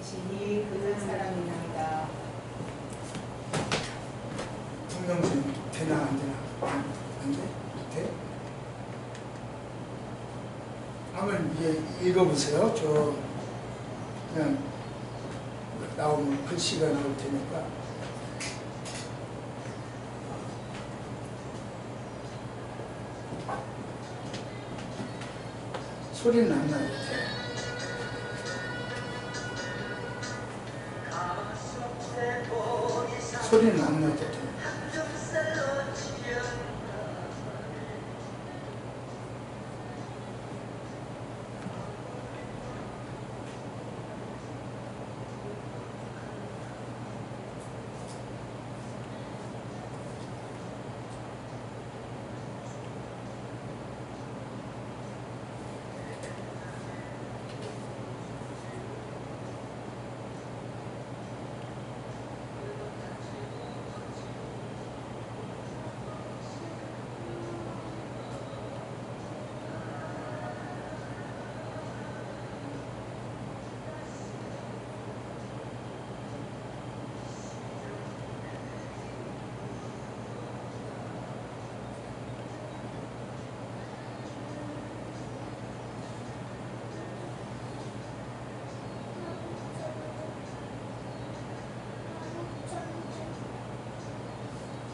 당신이 그 사람이나이다. 동명심 되나 안 되나? 안 돼? 돼? 한번 이제 읽어보세요. 저 그냥 나오면 글씨가 나올 테니까. 소리는 안 나요. 소리는 안 나도 돼.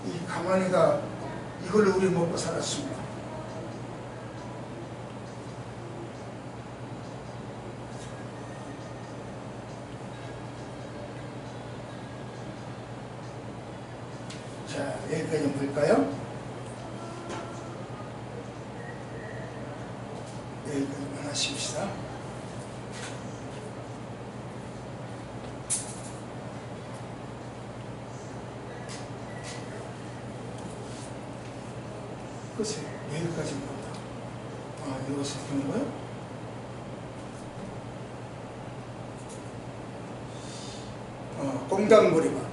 이 가만히가 이걸 우리 먹고 살았습니다. 자, 여기까지 볼까요? 여기까지만 하십시다. 글쎄, 여기까지 본다. 아, 여기서 보는 거요? 꽁당 보리밥.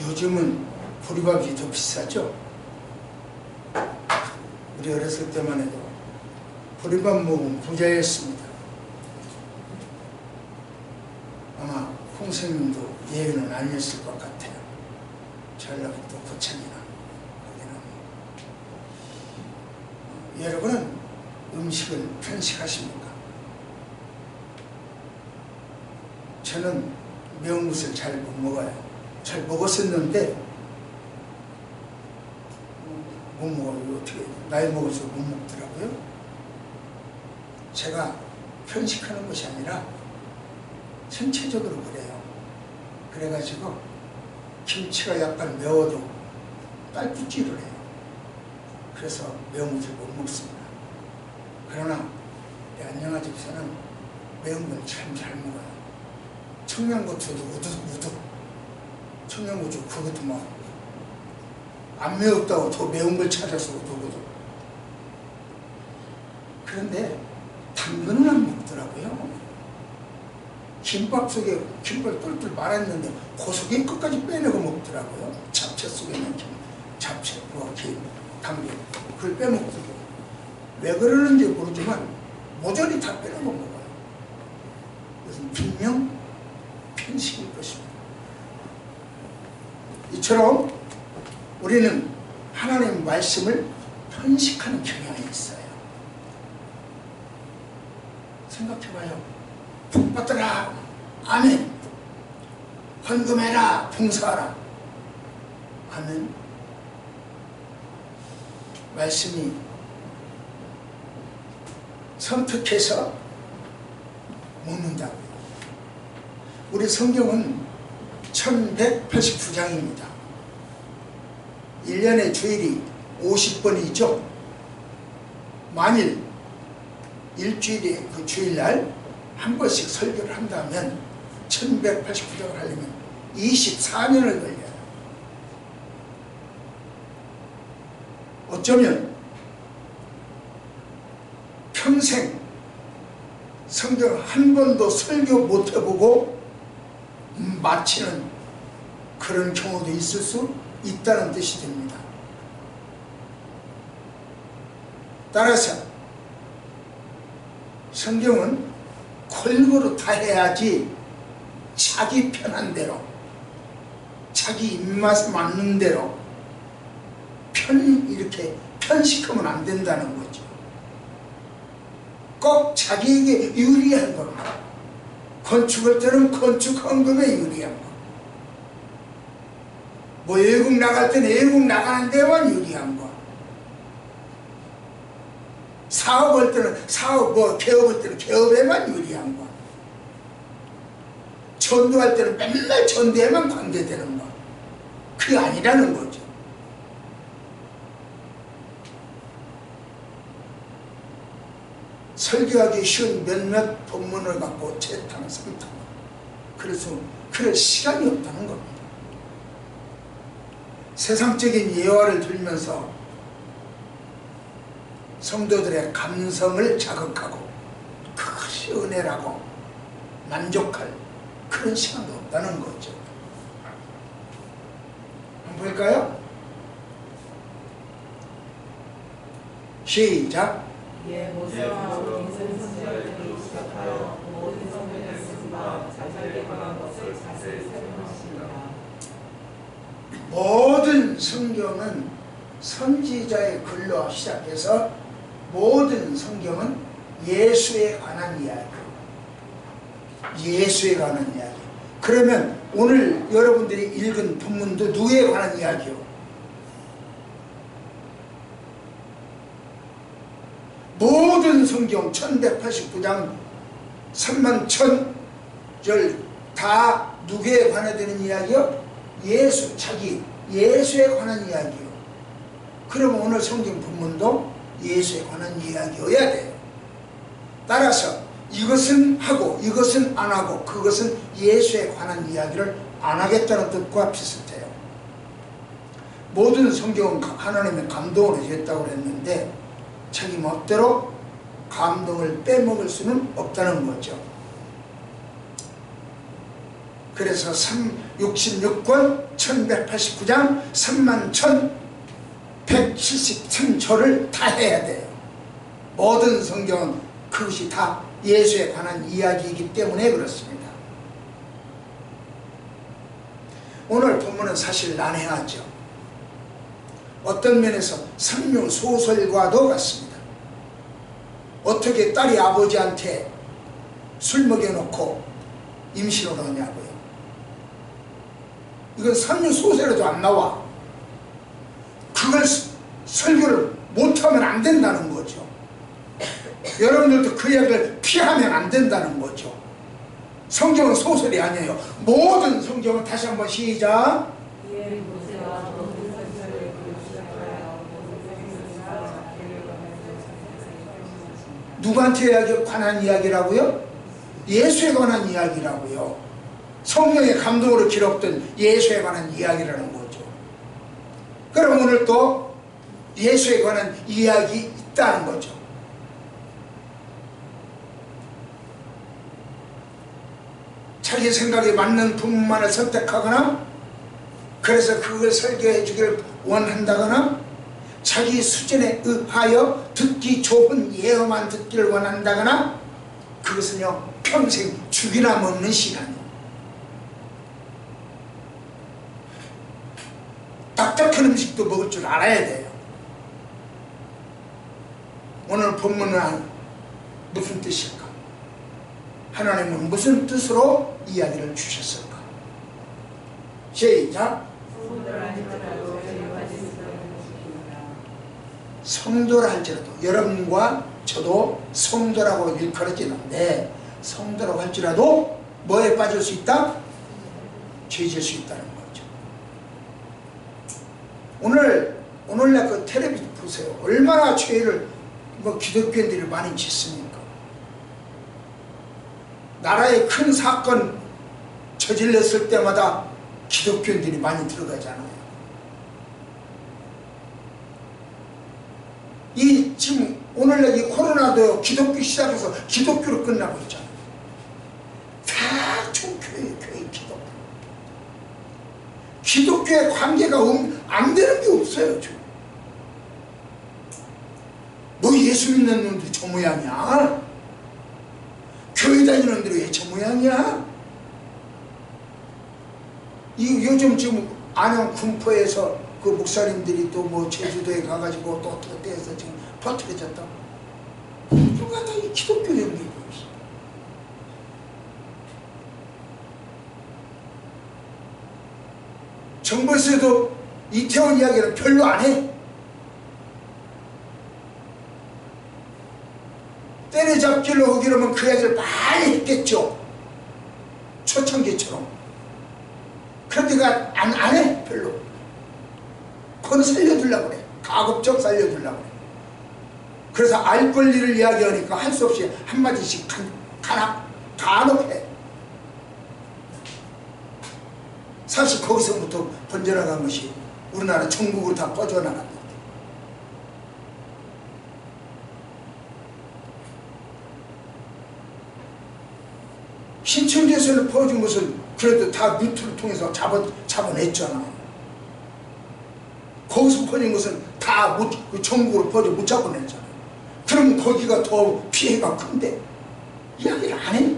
요즘은 보리밥이 더 비싸죠? 우리 어렸을 때만 해도 보리밥 먹으면 부자였습니다. 아마 홍생님도 예외는 아니었을 것 같아요. 전라북도 고창이나 여러분은 음식을 편식하십니까? 저는 매운 것을 잘 못 먹어요. 잘 먹었었는데 못 먹어요. 어떻게 나이 먹어서 못 먹더라고요. 제가 편식하는 것이 아니라 전체적으로 그래요. 그래가지고 김치가 약간 매워도 딸꾹질을 해요. 그래서 매운 것을 못 먹습니다. 그러나 안녕하집사는 매운 건 참 잘 먹어요. 청양고추도 우두우두. 청양고추 그것도 막 안 매웠다고 더 매운 걸 찾아서 우두우두. 그런데 당근은 안 먹더라고요. 김밥 속에 김밥을 똘똘 말았는데 그 속에 끝까지 빼내고 먹더라고요. 잡채 속에 있는 잡채, 김, 당근 그걸 빼먹더라고요. 왜 그러는지 모르지만 모조리 다 빼내고 먹어요. 그것은 분명 편식일 것입니다. 이처럼 우리는 하나님 말씀을 편식하는 경향이 있어요. 생각해봐요. 복 받더라. 아멘. 헌금해라. 봉사하라. 아멘. 말씀이 선택해서 먹는다고요. 우리 성경은 1189장입니다. 1년에 주일이 50번이죠. 만일 일주일에 그 주일날 한 번씩 설교를 한다면 1189장을 하려면 24년을 걸려요. 어쩌면 평생 성경 한 번도 설교 못 해보고 마치는 그런 경우도 있을 수 있다는 뜻이 됩니다. 따라서 성경은 골고루 다 해야지 자기 편한 대로, 자기 입맛에 맞는 대로 이렇게 편식하면 안 된다는 거죠. 꼭 자기에게 유리한 것만, 건축할 때는 건축 헌금에 유리한 것, 뭐 외국 나갈 때는 외국 나가는 데만 유리한 것, 사업할 때는 개업할 때는 개업에만 유리한 것, 전도할 때는 맨날 전도에만 관계되는 것, 그게 아니라는 거죠. 설교하기 쉬운 몇몇 본문을 갖고 재탕, 삼탕, 그래서 그럴 시간이 없다는 겁니다. 세상적인 예화를 들면서 성도들의 감성을 자극하고 그것이 은혜라고 만족할 그런 시간도 없다는 거죠. 한번 볼까요? 시작. 예, 모세와 인생 선지자들이 시작하여 모든 성경 말씀과 자기에게 관한 것을 자세히 설명하십니다. 모든 성경은 선지자의 글로 시작해서 모든 성경은 예수에 관한 이야기, 예수에 관한 이야기. 그러면 오늘 여러분들이 읽은 본문도 누구에 관한 이야기요? 모든 성경 1189장 31,000절 다 누구에 관해 되는 이야기요? 예수, 자기 예수에 관한 이야기요. 그러면 오늘 성경 본문도 예수에 관한 이야기여야 돼요. 따라서 이것은 하고 이것은 안 하고 그것은 예수에 관한 이야기를 안 하겠다는 뜻과 비슷해요. 모든 성경은 하나님의 감동을 주셨다고 했는데 자기 멋대로 감동을 빼먹을 수는 없다는 거죠. 그래서 66권 1189장 31,173조를 다 해야 돼요. 모든 성경은 그것이 다 예수에 관한 이야기이기 때문에 그렇습니다. 오늘 본문은 사실 난해하죠. 어떤 면에서 삼류소설과도 같습니다. 어떻게 딸이 아버지한테 술 먹여놓고 임신을 하냐고요. 이건 삼류소설에도 안 나와. 그걸 설교를 못하면 안 된다는 거죠. 여러분들도 그 이야기를 피하면 안 된다는 거죠. 성경은 소설이 아니에요. 모든 성경은 다시 한번 시작. 누구한테 관한 이야기라고요? 예수에 관한 이야기라고요. 성경의 감동으로 기록된 예수에 관한 이야기라는 거죠. 그럼 오늘 또 예수에 관한 이야기 있다는 거죠. 자기 생각에 맞는 부분만을 선택하거나 그래서 그걸 설교해 주기를 원한다거나 자기 수준에 의하여 듣기 좋은 예어만 듣기를 원한다거나 그것은요 평생 죽이나 먹는 시간이에요. 딱딱한 음식도 먹을 줄 알아야 돼요. 오늘 본문은 무슨 뜻일까? 하나님은 무슨 뜻으로 이야기를 주셨을까? 시작. 성도라 할지라도 여러분과 저도 성도라고 일컬어지는데 성도라고 할지라도 뭐에 빠질 수 있다? 죄질 수 있다는 거죠. 오늘날 그 텔레비전 보세요. 얼마나 죄를 기독교인들이 많이 짓습니까? 나라에 큰 사건 저질렀을 때마다 기독교인들이 많이 들어가잖아요. 지금 오늘날 이 코로나도 기독교 시작해서 기독교로 끝나고 있잖아요. 다 종교예요. 교회 기독교. 기독교의 관계가 안 되는 게 없어요. 너 예수 믿는 놈들이 저 모양이야? 교회 다니는 놈들이 왜 저 모양이야? 요즘 지금 안양 군포에서 그 목사님들이 또 뭐 제주도에 가가지고 또 어떻게 해서 지금 퍼뜨려졌다. 누가 다 이 기독교 연기고 있어. 정부에서도 이태원 이야기를 별로 안 해. 때려잡기로 하기로면 그 이야기를 많이 했겠죠. 초창기처럼. 그런데 안 해, 별로. 그건 살려두려고 그래. 가급적 살려두려고 그래. 그래서 알 권리를 이야기하니까 할 수 없이 한마디씩 간혹 해. 사실 거기서부터 번져나간 것이 우리나라 전국으로 다 퍼져나갑니다. 신천지에서는 퍼진 것을 그래도 다 루트를 통해서 잡아냈잖아. 거기서 퍼진 것은 다 전국으로 퍼져 못 잡아냈잖아. 그럼 거기가 더 피해가 큰데 이야기를 안 해.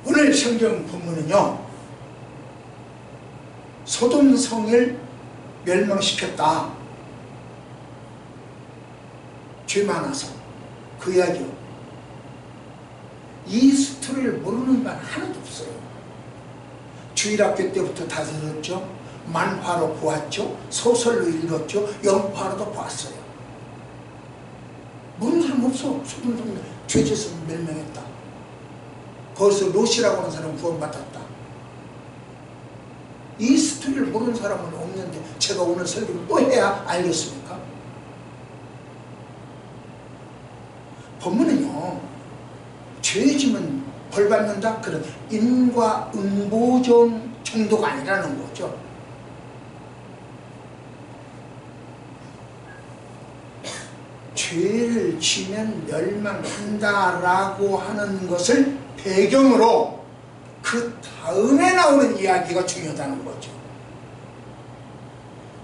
오늘 성경 본문은요, 소돔 성을 멸망시켰다. 죄 많아서 그 이야기요. 이 스토리를 모르는 반 하나도 없어요. 주일학교 때부터 다 들었죠. 만화로 보았죠. 소설로 읽었죠. 영화로도 봤어요. 모르는 사람 없어. 소돔 성을 죄져서 멸망했다. 거기서 롯이라고 하는 사람은 구원받았다. 이 스토리를 모르는 사람은 없는데 제가 오늘 설교를 또 해야 알겠습니까? 본문은요, 죄지면 벌받는다? 그런 인과응보전 정도가 아니라는 거죠. 죄를 지면 멸망한다라고 하는 것을 배경으로 그 다음에 나오는 이야기가 중요하다는 거죠.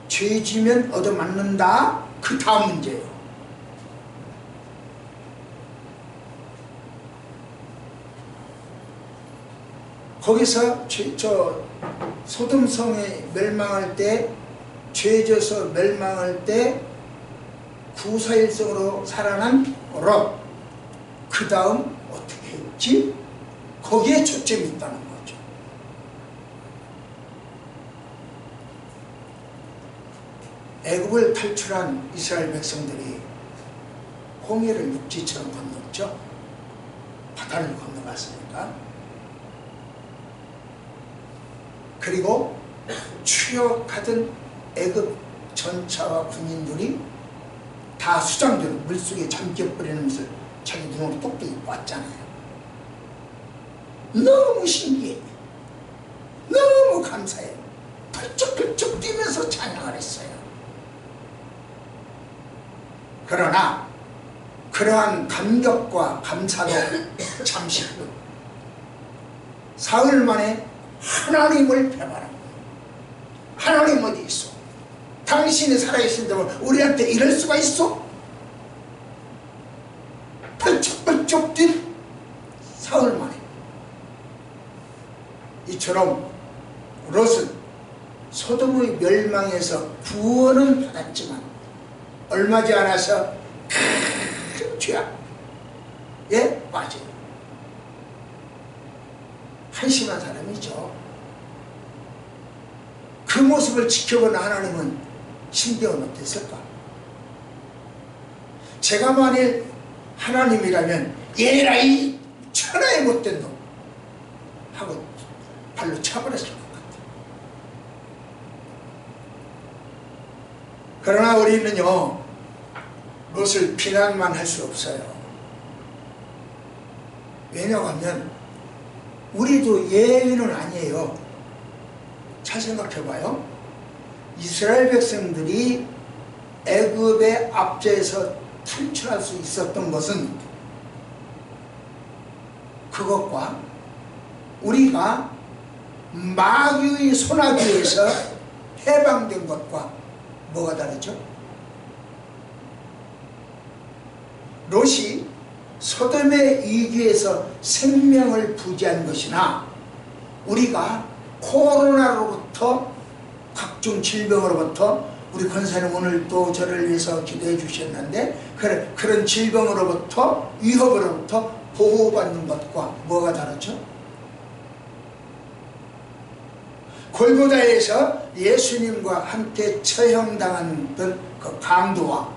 죄 지면 얻어맞는다? 그 다음 문제예요. 거기서 소돔성에 멸망할 때, 죄져서 멸망할 때 구사일성으로 살아난 롯, 그 다음 어떻게 했지? 거기에 초점이 있다는 거죠. 애굽을 탈출한 이스라엘 백성들이 홍해를 육지처럼 건넜죠. 바다를 건너갔으니까. 그리고 추격하던 애굽 전차와 군인들이 다 수장대로 물속에 잠겨버리는 것을 자기 눈으로 똑똑히 봤잖아요. 너무 신기해. 너무 감사해. 펄쩍펄쩍 뛰면서 찬양을 했어요. 그러나 그러한 감격과 감사도 잠시 후 사흘 만에 하나님을 배반하고, 하나님 어디 있어? 당신이 살아계신다면 우리한테 이럴 수가 있어? 펄쩍펄쩍 뛴 사흘 만에. 이처럼 롯은 소돔의 멸망에서 구원은 받았지만 얼마지 않아서 큰 죄악에 빠져요. 한심한 사람이죠. 그 모습을 지켜본 하나님은 신경은 어땠을까? 제가 만일 하나님이라면 얘라 이 천하에 못된 놈 하고 발로 차버렸을 것 같아요. 그러나 우리는요, 롯을 비난만 할 수 없어요. 왜냐하면 우리도 예외는 아니에요. 잘 생각해봐요. 이스라엘 백성들이 애굽의 압제에서 탈출할 수 있었던 것은 그것과 우리가 마귀의 손아귀에서 해방된 것과 뭐가 다르죠? 롯이 소돔의 위기에서 생명을 부지한 것이나 우리가 코로나로부터 각종 질병으로부터 우리 권사님 오늘 또 저를 위해서 기도해 주셨는데 그런 질병으로부터 위협으로부터 보호받는 것과 뭐가 다르죠? 골고다에서 예수님과 함께 처형당한 그 강도와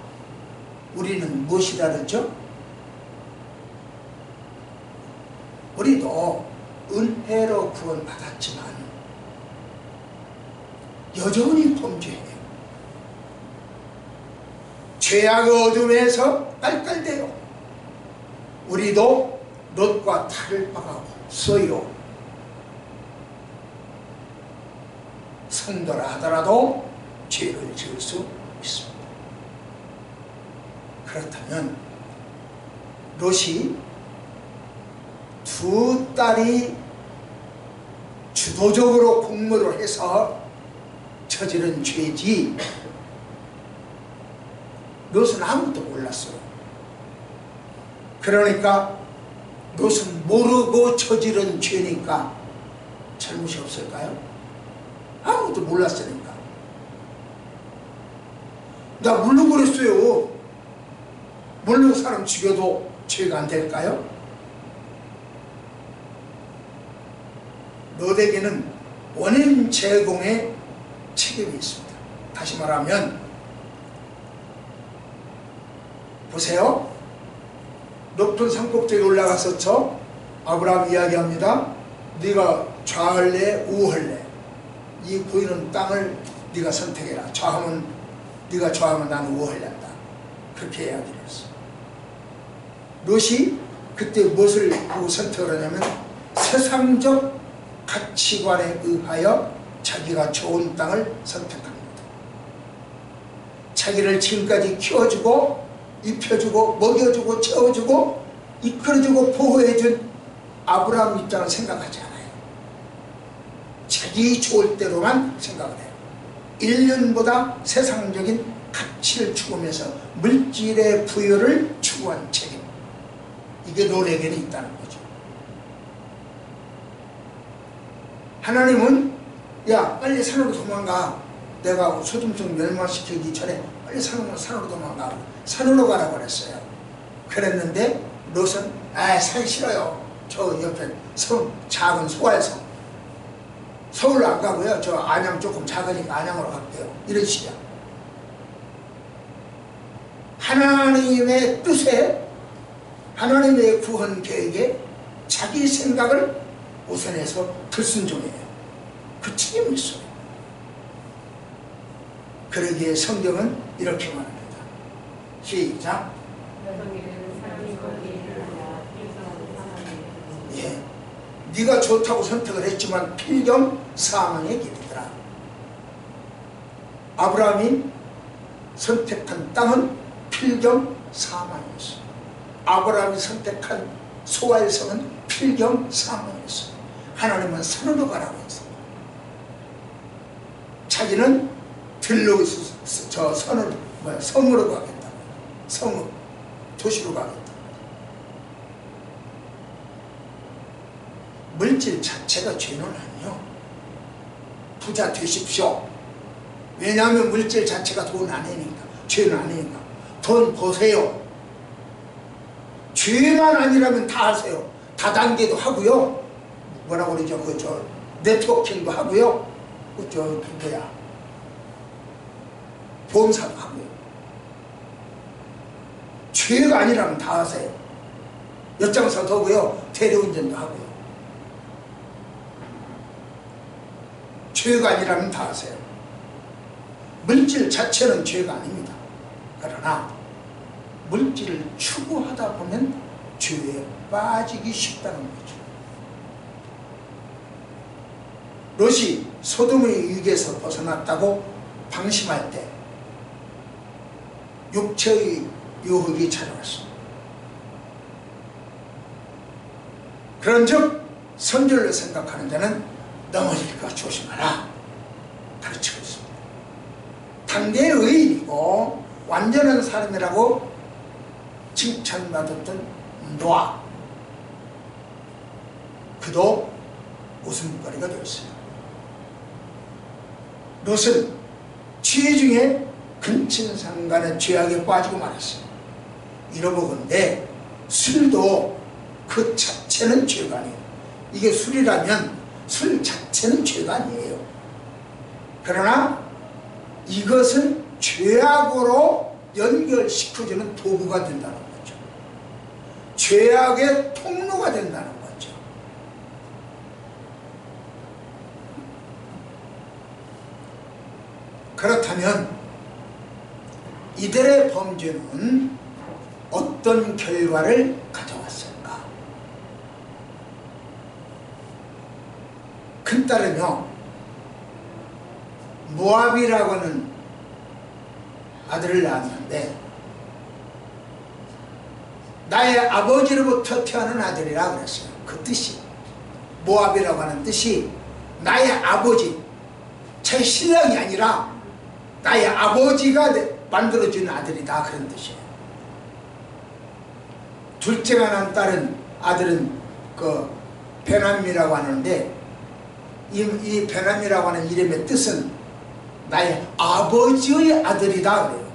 우리는 무엇이 다르죠? 우리도 은혜로 구원받았지만 여전히 범죄해요. 죄악의 어둠에서 깔깔대요. 우리도 롯과 다를 바가 없어요. 성도라 하더라도 죄를 지을 수 있습니다. 그렇다면 롯이 두 딸이 주도적으로 공모를 해서 저지른 죄지 롯은 아무것도 몰랐어요. 그러니까 롯은 모르고 저지른 죄니까 잘못이 없을까요? 아무것도 몰랐으니까. 나 모르고 그랬어요. 모르고 사람 죽여도 죄가 안 될까요? 롯에게는 원인 제공의 책임이 있습니다. 다시 말하면 보세요. 높은 산꼭대기에 올라가서 아브라함 이야기합니다. 네가 좌할래 우할래 이 보이는 땅을 네가 선택해라. 좌하면 네가 좌하면 나는 우할란다. 그렇게 이야기를 했어. 롯이 그때 무엇을 보고 선택을 하냐면 세상적 가치관에 의하여 자기가 좋은 땅을 선택합니다. 자기를 지금까지 키워주고 입혀주고 먹여주고 채워주고 이끌어주고 보호해준 아브라함 입장을 생각하지 않아요. 자기 좋을 대로만 생각을 해요. 인륜보다 세상적인 가치를 추구하면서 물질의 부여를 추구한 책임, 이게 롯에게는 있다는 거죠. 하나님은 야 빨리 산으로 도망가, 내가 소돔성 멸망시키기 전에 빨리 산으로 도망가, 산으로 가라고 그랬어요. 그랬는데 롯은 산 싫어요. 저 옆에 작은 소알성 서울로 안 가고요. 저 안양 조금 작으니까 안양으로 갈게요. 이런 식이야. 하나님의 뜻에, 하나님의 구원 계획에 자기 생각을 우선해서 불순종해요. 그 책임이 있어요. 그러기에 성경은 이렇게 말합니다. 시작. 예, 네가 좋다고 선택을 했지만 필경 사망의 길이더라. 아브라함이 선택한 땅은 필경 사망이었어요. 아브라함이 선택한 소알성은 필경 사망이었어요. 하나님은 산으로 가라고 했어요. 자기는 들로 저 성으로 가겠다. 성읍, 도시로 가겠다. 물질 자체가 죄는 아니요. 부자 되십시오. 왜냐하면 물질 자체가 돈 아니니까, 죄는 아니니까. 돈 버세요. 죄만 아니라면 다 하세요. 다단계도 하고요. 뭐라고 그러죠? 네트워킹도 하고요. 보험사도 하고요. 죄가 아니라면 다 하세요. 엿장사도 하고요. 대리운전도 하고요. 죄가 아니라면 다 하세요. 물질 자체는 죄가 아닙니다. 그러나 물질을 추구하다 보면 죄에 빠지기 쉽다는 거죠. 롯이 소돔의 위기에서 벗어났다고 방심할 때 육체의 유혹이 찾아왔습니다. 그런즉 선절로 생각하는 자는 넘어질까 조심하라 가르치고 있습니다. 당대의 의인이고 완전한 사람이라고 칭찬받았던 노아, 그도 웃음거리가 되었어요. 롯은 죄 중에 근친상간의 죄악에 빠지고 말았어요. 이러보건대 술도 그 자체는 죄가 아니에요. 이게 술이라면 술 자체는 죄가 아니에요. 그러나 이것을 죄악으로 연결시켜주는 도구가 된다는 거죠. 죄악의 통로가 된다는 거죠. 그렇다면 이들의 범죄는 어떤 결과를 가져왔을까? 큰딸은요, 모압이라고 하는 아들을 낳았는데 나의 아버지로부터 태어난 아들이라 그랬어요. 그 뜻이, 모압이라고 하는 뜻이 나의 아버지, 제 신랑이 아니라 나의 아버지가 만들어준 아들이다, 그런 뜻이에요. 둘째가 난 딸은, 아들은 그 베남이라고 하는데 이 베남이라고 하는 이름의 뜻은 나의 아버지의 아들이다 그래요.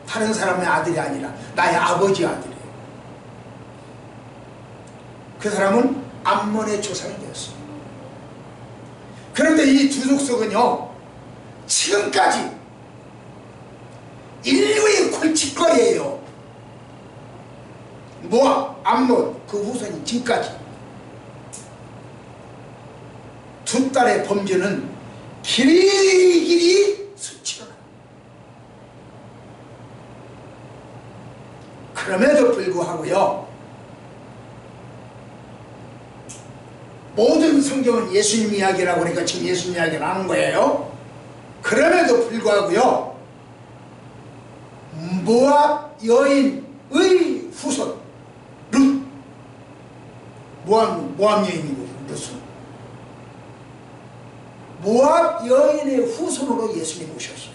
다른 사람의 아들이 아니라 나의 아버지의 아들이에요. 그 사람은 암몬의 조상이 되었어요. 그런데 이 두 족속은요, 지금까지 인류의 골칫거리예요. 모압, 암몬, 그 후손이 지금까지. 두 딸의 범죄는 길이길이 수치로나. 그럼에도 불구하고요, 모든 성경은 예수님 이야기라고 하니까 지금 예수님 이야기를 하는 거예요. 그럼에도 불구하고요, 모압 여인의 후손 룻, 모압 여인이고 룻은 모압 여인의 후손으로 예수님이 오셨어요.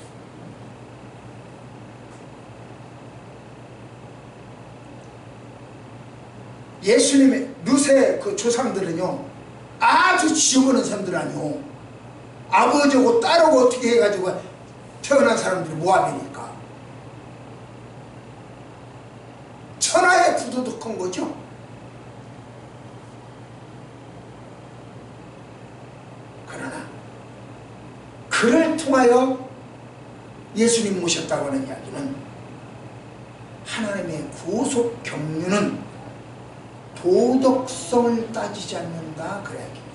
예수님의 룻의 그 조상들은요, 아주 지저분한 사람들 아니요, 아버지고 딸하고 어떻게 해가지고 태어난 사람들이 모압이니까 천하의 부도덕한 거죠. 그러나 그를 통하여 예수님 모셨다고 하는 이야기는 하나님의 구속 경륜은 도덕성을 따지지 않는다, 그 이야기입니다.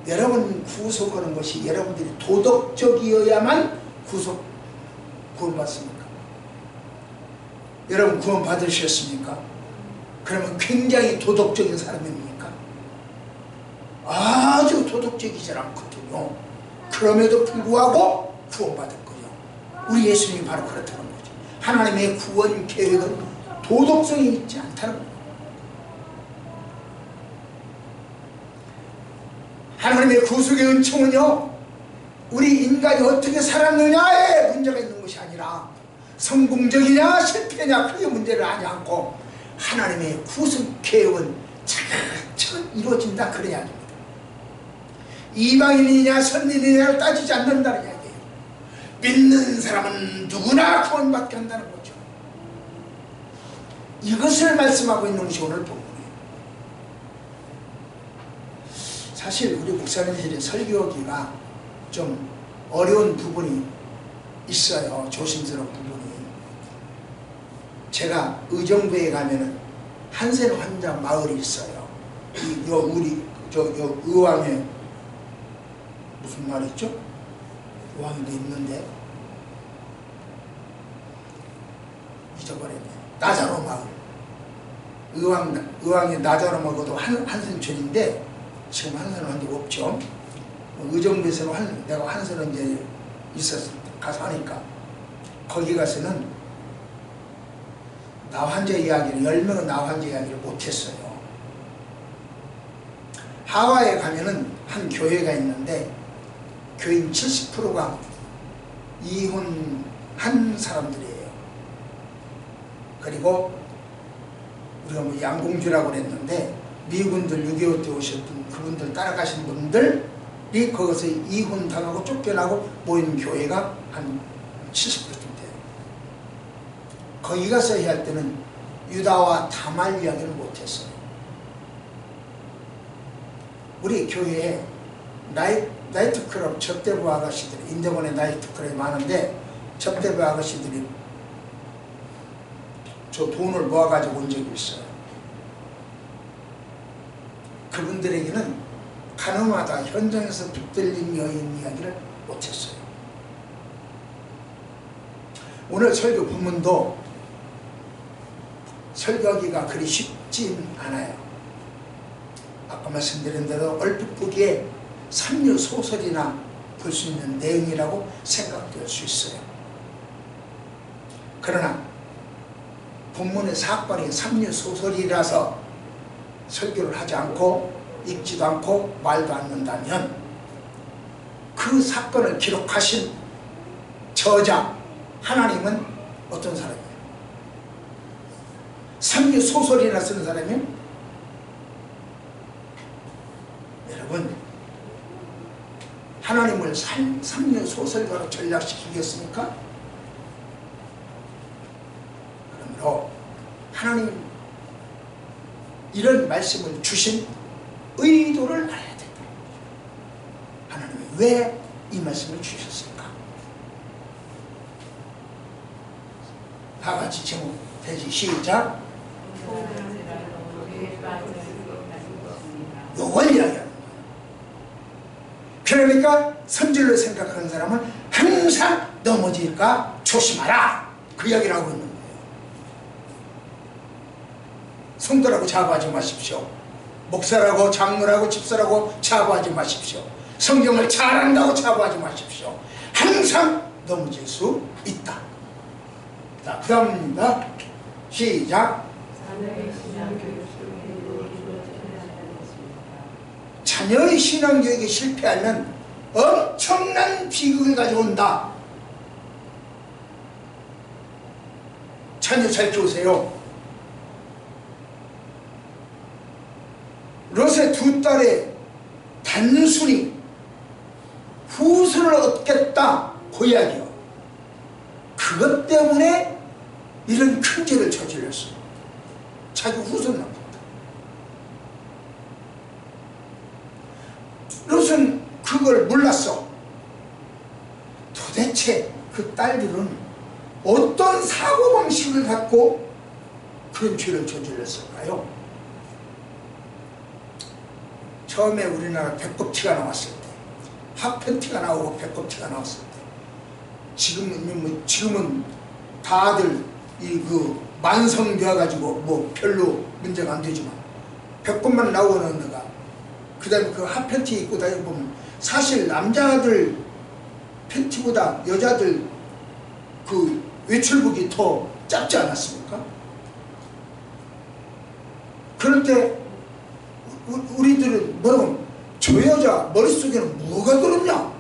여러분 구속하는 것이 여러분들이 도덕적이어야만 구원받습니까? 여러분 구원 받으셨습니까? 그러면 굉장히 도덕적인 사람입니까? 아주 도덕적이지 않거든요. 그럼에도 불구하고 구원받을 거예요. 우리 예수님이 바로 그렇다는 거죠. 하나님의 구원 계획은 도덕성이 있지 않다는 거예요. 하나님의 구속의 은총은요, 우리 인간이 어떻게 살았느냐에 문제가 있는 것이 아니라 성공적이냐 실패냐 그게 문제를 하지 않고 하나님의 구속 계획은 차근차근 이루어진다, 그런 이야기입니다. 이방인이냐 선민이냐를 따지지 않는다는 이야기예요. 믿는 사람은 누구나 구원받게 한다는 거죠. 이것을 말씀하고 있는 것이 오늘 본문이에요. 사실 우리 목사님들이 설교하기가 좀 어려운 부분이 있어요. 조심스러운 부분이. 제가 의정부에 가면은 한센 환자 마을이 있어요. 우리 의왕에 무슨 말 있죠? 의왕에도 있는데 잊어버렸네. 나자로 마을. 의왕의 나자로 마을도 한센촌인데 지금 한센 환자가 없죠. 의정부에서는 내가 한센은 이제 있었을 때 가서 하니까 거기 가서는 나 환자 이야기를 10명은 나 환자 이야기를 못했어요. 하와이에 가면은 한 교회가 있는데 교인 70%가 이혼한 사람들이에요. 그리고 우리가 뭐 양공주라고 그랬는데 미군들 6.25 때 오셨던 그분들 따라가신 분들이 거기서 이혼당하고 쫓겨나고 모인 교회가 한 70% 돼요. 거기 가서 해야 할 때는 유다와 다말 이야기를 못했어요. 우리 교회에 나이트클럽 접대부 아가씨들이, 인대본에 나이트클럽이 많은데 접대부 아가씨들이 저 돈을 모아가지고 온 적이 있어요. 그분들에게는 가늠하다 현장에서 붙들린 여인 이야기를 못했어요. 오늘 설교 본문도 설교하기가 그리 쉽진 않아요. 아까 말씀드린 대로 얼핏 보기에 삼류 소설이나 볼 수 있는 내용이라고 생각될 수 있어요. 그러나 본문의 사건이 삼류 소설이라서 설교를 하지 않고 읽지도 않고 말도 않는다면 그 사건을 기록하신 저자 하나님은 어떤 사람이에요? 삼류 소설이나 쓰는 사람이에요? 여러분, 하나님을 삼류 소설가로 전락시키겠습니까? 그러므로 하나님 이런 말씀을 주신 의도를 알아야 된다. 하나님이 왜 이 말씀을 주셨을까? 다 같이 제목 대지 시작. 요걸 이야기하는 거예요. 그러니까 선질로 생각하는 사람은 항상 넘어질까 조심하라, 그 이야기를 하고 있는 거예요. 성도라고 자부하지 마십시오. 목사라고 장로라고 집사라고 자부하지 마십시오. 성경을 잘한다고 자부하지 마십시오. 항상 넘어질 수 있다. 자, 그 다음입니다. 시작. 자녀의 신앙교육이 실패하면 엄청난 비극을 가져온다. 자녀 잘 키우세요. 롯의 두 딸의 단순히 후손을 얻겠다 그 이야기요. 그것 때문에 이런 큰 죄를 저질렀어요. 자기 후손 남겼다. 롯은 그걸 몰랐어. 도대체 그 딸들은 어떤 사고방식을 갖고 그런 죄를 저질렀을까요? 처음에 우리나라 배꼽티가 나왔을 때, 하편티가 나오고 배꼽티가 나왔을 때, 지금은 다들 그 만성되어 가지고 뭐 별로 문제가 안 되지만 배꼽만 나오는 데가, 그 다음에 그 하편티 입고 다니보면 사실 남자들 팬티보다 여자들 그 외출복이 더 짧지 않았습니까? 그럴 때 우리들은 뭐라고, 저 여자 머릿속에는 뭐가 들었냐?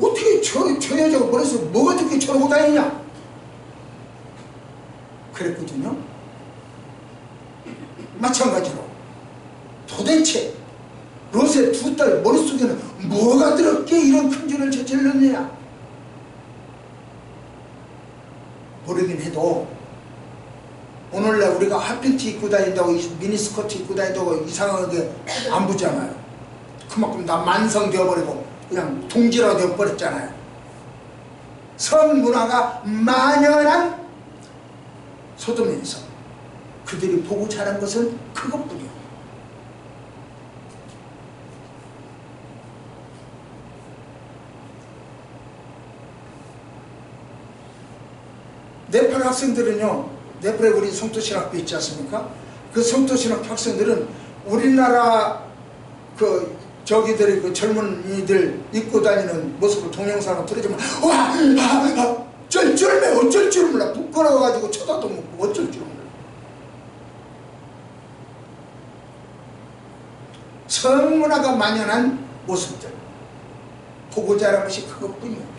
어떻게 저 여자가 머릿속에 뭐가 들게 저러고 다니냐? 그랬거든요. 마찬가지로 도대체 롯의 두 딸 머릿속에는 뭐가 들었기에 이런 큰 죄를 저질렀느냐? 모르긴 해도 오늘날 우리가 핫팬티 입고 다닌다고, 미니스커트 입고 다닌다고 이상하게 안 보잖아요. 그만큼 다 만성되어버리고 그냥 동지화 되어버렸잖아요. 성문화가 만연한 소돔에서 그들이 보고 자란 것은 그것뿐이요. 네팔 학생들은요, 네팔에 우리 성도신학교 있지 않습니까? 그 성도신학교 학생들은 우리나라 그 저기들이 그 젊은이들 입고 다니는 모습을 동영상으로 들어주면 와, 쩔쩔매, 어쩔 줄 몰라. 부끄러워가지고 쳐다도 못 보고 어쩔 줄 몰라. 성문화가 만연한 모습들 보고 자란 것이 그것뿐이요.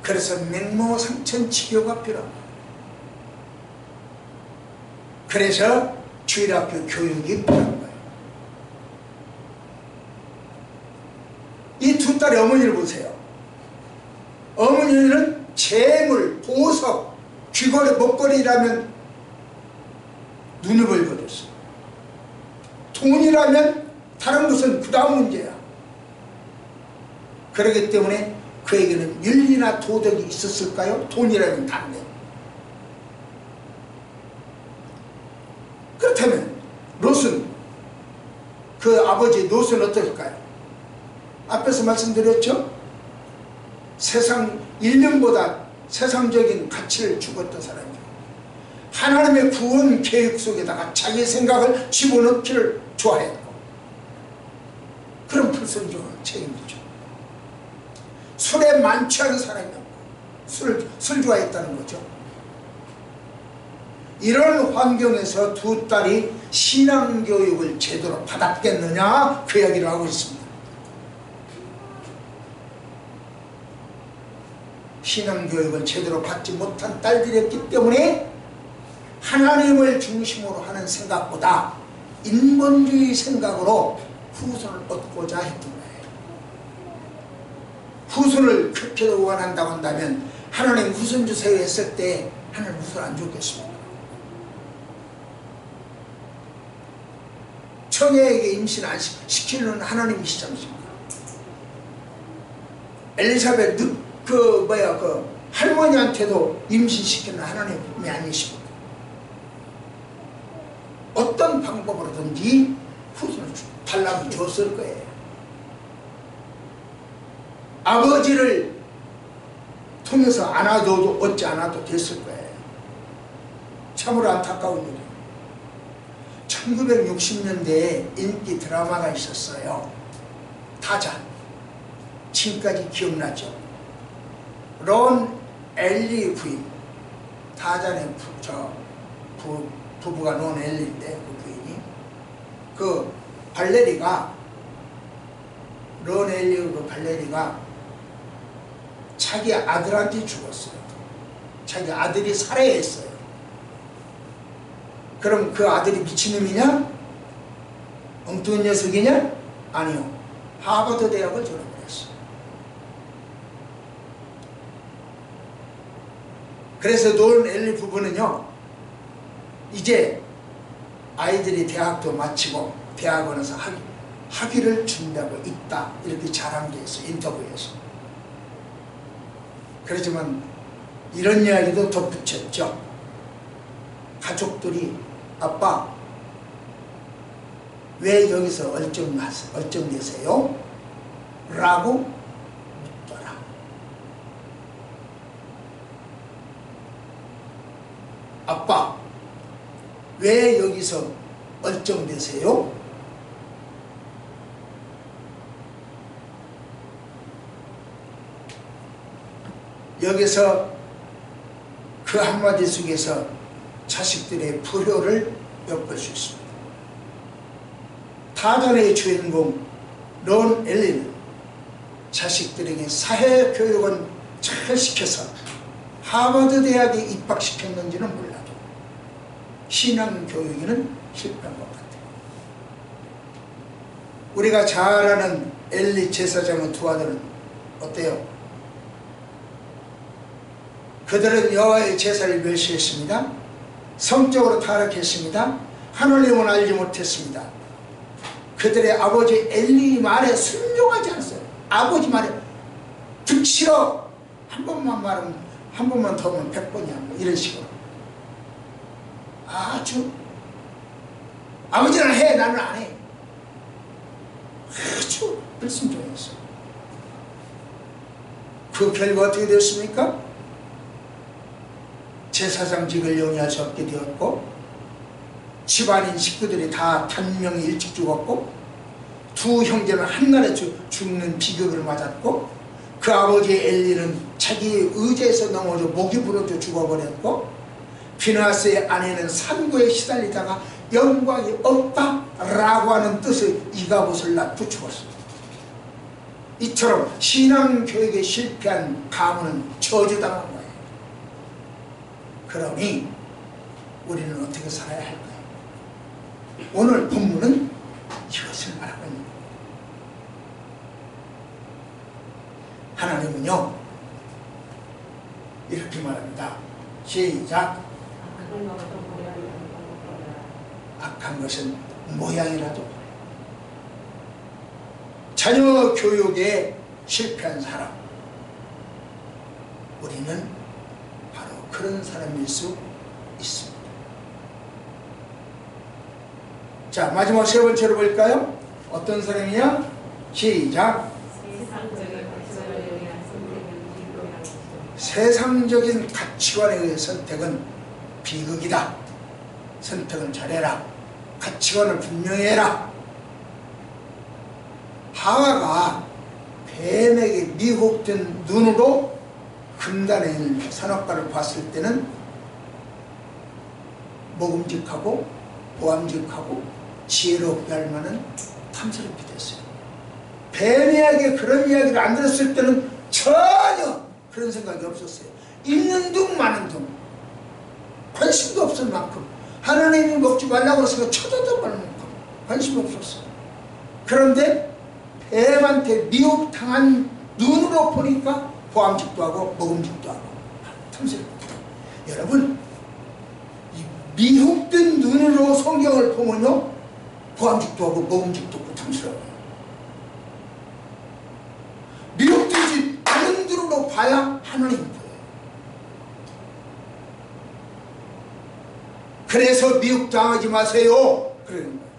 그래서 맹모상천 치료가 필요합니다. 그래서 주일학교 교육이 필요한 거예요. 이 두 딸의 어머니를 보세요. 어머니는 재물, 보석, 귀걸이, 목걸이라면 눈을 벌거렸어. 돈이라면 다른 것은 그 다음 문제야. 그렇기 때문에 그에게는 윤리나 도덕이 있었을까요? 돈이라면 다른데. 그렇다면 롯은, 그 아버지 롯은 어떨까요? 앞에서 말씀드렸죠? 세상 인륜보다 세상적인 가치를 죽었던 사람이죠. 하나님의 구원 계획 속에다가 자기 생각을 집어넣기를 좋아했고, 그런 불순종을 책임지죠. 술에 만취하는 사람이었고, 술 좋아했다는 거죠. 이런 환경에서 두 딸이 신앙교육을 제대로 받았겠느냐, 그 이야기를 하고 있습니다. 신앙교육을 제대로 받지 못한 딸들이었기 때문에 하나님을 중심으로 하는 생각보다 인본주의 생각으로 후손을 얻고자 했던 거예요. 후손을 그렇게 원한다고 한다면 하나님 후손 주세요 했을 때 하나님 후손 안 주겠습니까? 처녀에게 임신 안 시키는 하나님이시지 않습니까? 엘리사벳 그 할머니한테도 임신시키는 하나님이 아니십니까? 어떤 방법으로든지 후손을 달라고 줬을 거예요. 아버지를 통해서 안아줘도 얻지 않아도 됐을 거예요. 참으로 안타까운 일이에요. 1960년대에 인기 드라마가 있었어요. 타잔. 지금까지 기억나죠? 론 엘리 부인, 타잔의 부부가 론 엘리인데, 그 부인이, 그 발레리가, 론 엘리 그 발레리가 자기 아들한테 죽었어요. 자기 아들이 살해했어요. 그럼 그 아들이 미친놈이냐? 엉뚱한 녀석이냐? 아니요. 하버드 대학을 졸업했어요. 그래서 론 엘리 부부는요, 이제 아이들이 대학도 마치고 대학원에서 학위를 준다고 있다, 이렇게 자랑도 했어요. 인터뷰에서. 그렇지만 이런 이야기도 덧붙였죠. 가족들이 아빠 왜 여기서 얼쩡내세요? 라고 묻더라. 아빠 왜 여기서 얼쩡내세요? 여기서 그 한마디 속에서 자식들의 불효를 엿볼 수 있습니다. 타잔의 주인공 론 엘리는 자식들에게 사회교육은 잘 시켜서 하버드 대학에 입학시켰는지는 몰라도 신앙교육에는 실패한 것 같아요. 우리가 잘 아는 엘리 제사장의 두 아들은 어때요? 그들은 여호와의 제사를 멸시했습니다. 성적으로 타락했습니다. 하나님을 알지 못했습니다. 그들의 아버지 엘리 말에 순종하지 않았어요. 아버지 말에 듣기 싫어. 한 번만 말하면, 한 번만 더 하면 100번이야. 뭐 이런 식으로. 아주 아버지는 해, 나는 안 해. 아주 불순종했어요. 그 결과 어떻게 됐습니까? 제사장직을 영위할 수 없게 되었고, 집안인 식구들이 다 단명히 일찍 죽었고, 두 형제는 한날에 죽는 비극을 맞았고, 그 아버지 엘리는 자기의 의자에서 넘어져 목이 부러져 죽어버렸고, 비나스의 아내는 산고에 시달리다가 영광이 없다라고 하는 뜻의 이가봇을 낳고 죽었습니다. 이처럼 신앙교육에 실패한 가문은 저주당한 거예요. 그러니 우리는 어떻게 살아야 할까? 오늘 본문은 이것을 말하고 있는 거예요. 하나님은요 이렇게 말합니다. 시작. 악한 것은 모양이라도 자녀 교육에 실패한 사람, 우리는 바로 그런 사람일 수 있습니다. 자, 마지막 세 번째로 볼까요? 어떤 사람이냐? 시작. 세상적인 가치관에 의해 선택은 비극이다. 선택은 잘해라. 가치관을 분명히 해라. 하와가 뱀에게 미혹된 눈으로 금단에 있는 선악과를 봤을 때는 먹음직하고 보암직하고 지혜롭게 할 만한 탐스럽게 됐어요. 뱀에게 그런 이야기를 안 들었을 때는 전혀 그런 생각이 없었어요. 있는 둥 마는 둥 관심도 없을 만큼 하나님이 먹지 말라고 해서 쳐다도 말는 만큼 관심이 없었어요. 그런데 뱀한테 미혹당한 눈으로 보니까 보암직도 하고 먹음직도 하고 탐스럽다. 여러분, 이 미혹된 눈으로 성경을 보면요 보암직도 하고 먹음직도 하고 탐스러워요. 미혹되지 않은 눈으로 봐야 하나님이 보여요. 그래서 미혹당하지 마세요 그러는 거예요.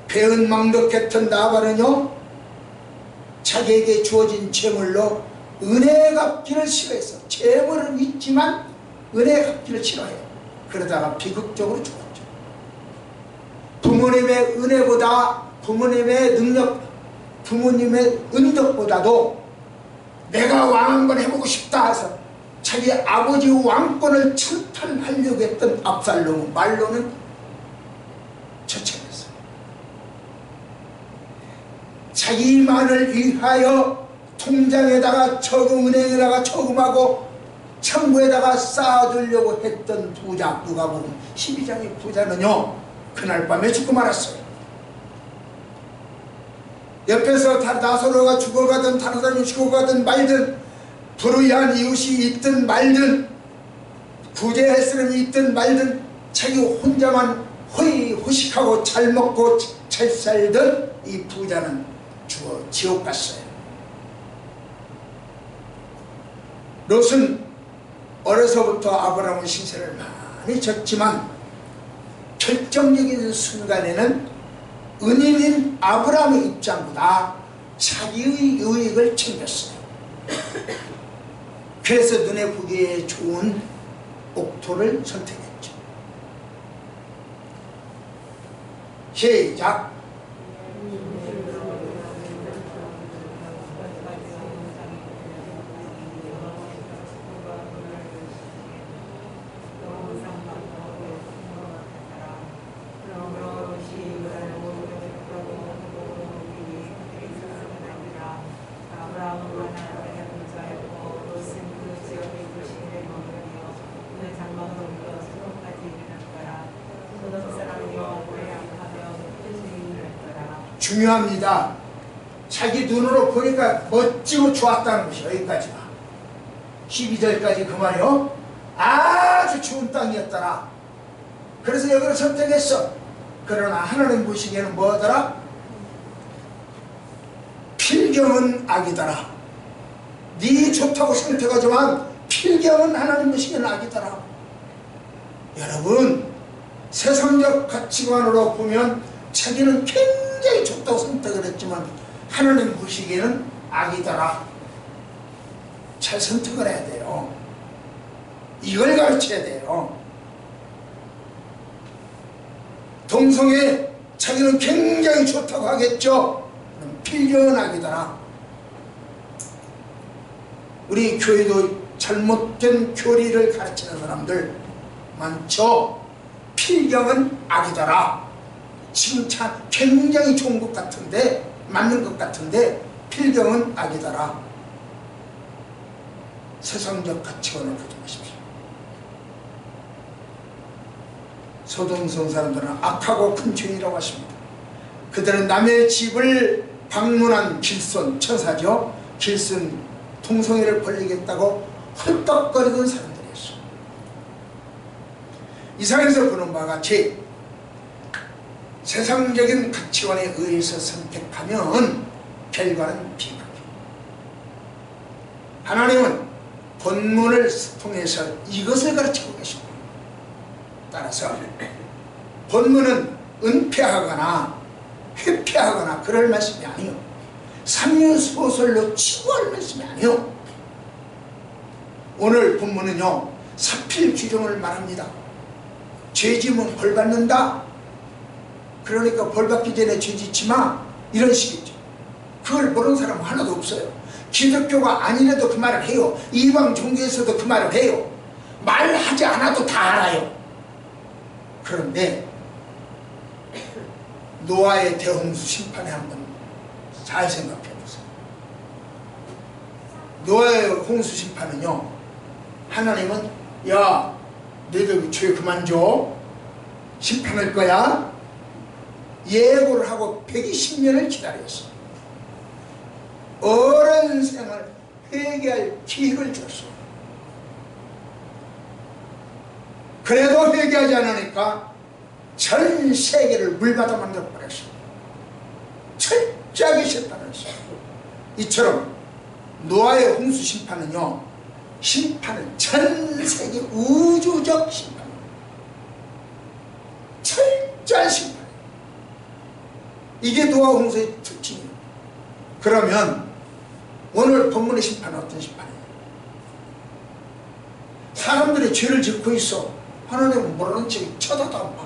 배은망덕했던 나발은요 자기에게 주어진 재물로 은혜 갚기를 싫어했어. 재물은 있지만 은혜 갚기를 싫어해요. 그러다가 비극적으로 죽었죠. 부모님의 은혜보다 부모님의 능력, 부모님의 은덕보다도 내가 왕 한번 해보고 싶다 해서 자기 아버지 왕권을 찬탈하려고 했던 압살롬은 말로는 처참했어요. 자기만을 위하여 통장에다가 저금, 은행에다가 저금하고 창고에다가 쌓아두려고 했던 부자, 누가 보면 12장의 부자는요 그날 밤에 죽고 말았어요. 옆에서 다 나서로가 죽어가든 다른 사람이 죽어가든 말든 불의한 이웃이 있든 말든 구제할 사람이 있든 말든 자기 혼자만 호의호식하고 잘 먹고 잘 살던 이 부자는 죽어 지옥 갔어요. 롯은 어려서부터 아브라함의 신세를 많이 졌지만 결정적인 순간에는 은인인 아브라함의 입장보다 자기의 유익을 챙겼어요. 그래서 눈에 보기에 좋은 옥토를 선택했죠. 시작. 중요합니다. 자기 눈으로 보니까 멋지고 좋았다는 것이 여기까지가 12절까지 그 말이요 아주 좋은 땅이었더라. 그래서 여기를 선택했어. 그러나 하나님 보시기에는 뭐더라? 필경은 악이더라. 네 좋다고 선택하지만 필경은 하나님 보시기에는 악이더라. 여러분, 세상적 가치관으로 보면 자기는 굉장히 좋다고 선택을 했지만 하나님 보시기에는 악이더라. 잘 선택을 해야 돼요. 이걸 가르쳐야 돼요. 동성애 자기는 굉장히 좋다고 하겠죠. 그럼 필경은 악이더라. 우리 교회도 잘못된 교리를 가르치는 사람들 많죠. 필경은 악이더라. 칭찬 굉장히 좋은 것 같은데 맞는 것 같은데 필경은 악이더라. 세상적 가치관을 가지고 마십시오. 소동성 사람들은 악하고 큰 죄인이라고 하십니다. 그들은 남의 집을 방문한 길손, 천사죠. 길손 통성회를 벌리겠다고 헐떡거리던 사람들이었어요. 이상에서 보는 바와 같이 세상적인 가치관에 의해서 선택하면 결과는 비극이에요. 하나님은 본문을 통해서 이것을 가르치고 계십니다. 따라서 본문은 은폐하거나 회피하거나 그럴 말씀이 아니요, 삼류소설로 치부할 말씀이 아니요, 오늘 본문은요 사필 규정을 말합니다. 죄지면 벌받는다. 그러니까 벌받기 전에 죄짓지마, 이런 식이죠. 그걸 모르는 사람은 하나도 없어요. 기독교가 아니라도 그 말을 해요. 이방 종교에서도 그 말을 해요. 말하지 않아도 다 알아요. 그런데 노아의 대홍수 심판에 한번 잘 생각해 보세요. 노아의 홍수 심판은요, 하나님은 야 너희들 죄 그만 줘, 심판할 거야, 예고를 하고 120년을 기다렸어. 오랜 생을 회개할 기회를 줬어. 그래도 회개하지 않으니까 전 세계를 물바다 만들어버렸어. 철저하게 심판했어. 이처럼 노아의 홍수 심판은요, 심판은 전 세계 우주적 심판, 철저한 심판. 이게 노아 홍수의 특징이에요. 그러면 오늘 본문의 심판은 어떤 심판이에요? 사람들이 죄를 짓고 있어. 하나님은 모르는 척 쳐다도 안 봐.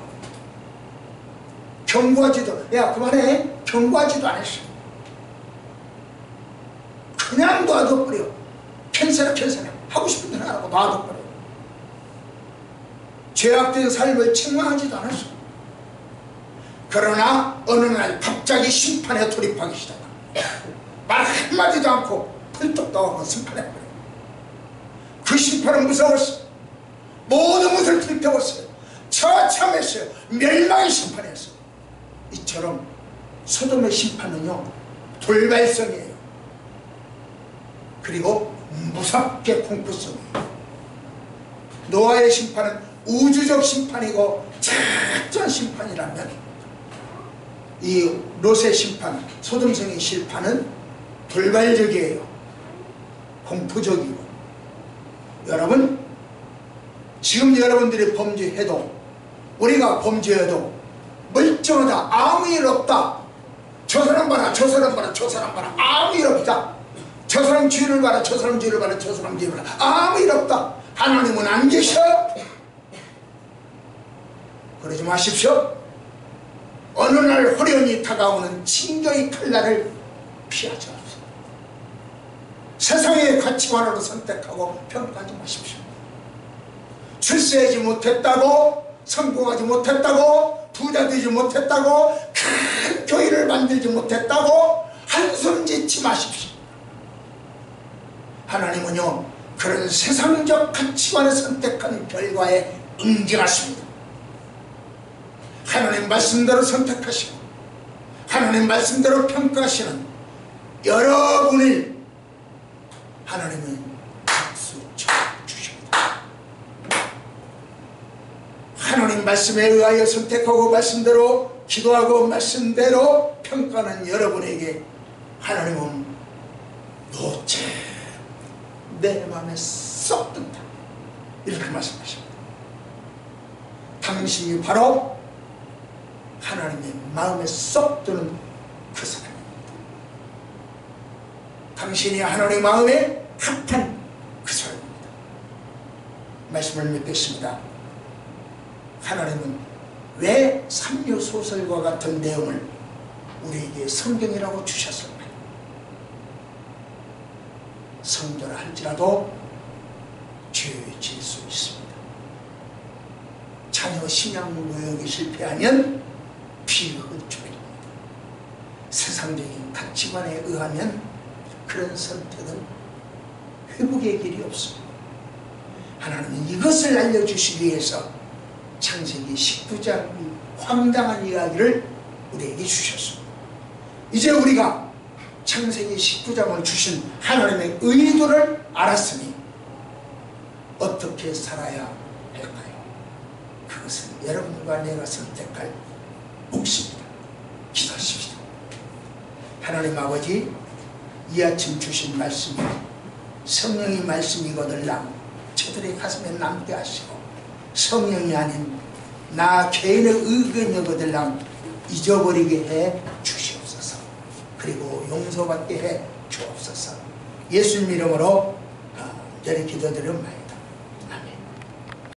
경고하지도, 야 그만해, 경고하지도 않았어. 그냥 놔둬버려. 캔슬해 하고 싶은 대로 하라고 놔둬버려. 죄악된 삶을 책망하지도 않았어. 그러나 어느 날 갑자기 심판에 돌입하기 시작합니다. 말 한마디도 않고 펄떡 나오고 심판해버려. 그 심판은 무서웠어. 모든 것을 들펴봤어요. 처참했어요. 멸망의 심판이었어요. 이처럼 소돔의 심판은요 돌발성이에요. 그리고 무섭게 공포성이에요. 노아의 심판은 우주적 심판이고 작전 심판이라면, 이 롯의 심판, 소돔성의 심판은 돌발적이에요. 공포적이고. 여러분, 지금 여러분들이 범죄해도, 우리가 범죄해도 멀쩡하다, 아무 일 없다, 저 사람 봐라, 저 사람 봐라, 저 사람 봐라, 아무 일 없다, 저 사람 죄를 봐라, 저 사람 죄를 봐라, 저 사람 죄를 봐라, 아무 일 없다, 하나님은 안 계셔. 그러지 마십시오. 어느 날 호련히 다가오는 징조의 칼날을 피하지 마십시오. 세상의 가치관으로 선택하고 평가하지 마십시오. 출세하지 못했다고, 성공하지 못했다고, 부자 되지 못했다고, 큰 교회를 만들지 못했다고 한숨 짓지 마십시오. 하나님은요 그런 세상적 가치관을 선택한 결과에 응징하십니다. 하나님 말씀대로 선택하시고 하나님 말씀대로 평가하시는 여러분을 하나님은 박수 쳐주십니다. 하나님 말씀에 의하여 선택하고 말씀대로 기도하고 말씀대로 평가하는 여러분에게 하나님은 도체 내 마음에 쏙 든다, 이렇게 말씀하십니다. 당신이 바로 하나님의 마음에 쏙 드는 그 사람입니다. 당신이 하나님의 마음에 합한 그 사람입니다. 말씀을 맺겠습니다. 하나님은 왜 삼류소설과 같은 내용을 우리에게 성경이라고 주셨을까요? 성도라 할지라도 죄를 지을 수 있습니다. 자녀 신앙 노역에 실패하면 비극을 초래합니다. 세상적인 가치관에 의하면 그런 선택은 회복의 길이 없습니다. 하나님은 이것을 알려주시기 위해서 창세기 19장 황당한 이야기를 우리에게 주셨습니다. 이제 우리가 창세기 19장을 주신 하나님의 의도를 알았으니 어떻게 살아야 할까요? 그것은 여러분과 내가 선택할 몫입니다. 기도하십시다. 하나님 아버지, 이 아침 주신 말씀이 성령의 말씀이거늘 저들의 가슴에 남게 하시고 성령이 아닌 나 개인의 의견이거늘 잊어버리게 해 주시옵소서. 그리고 용서받게 해 주옵소서. 예수님 이름으로 간절히 기도드리옵나이다.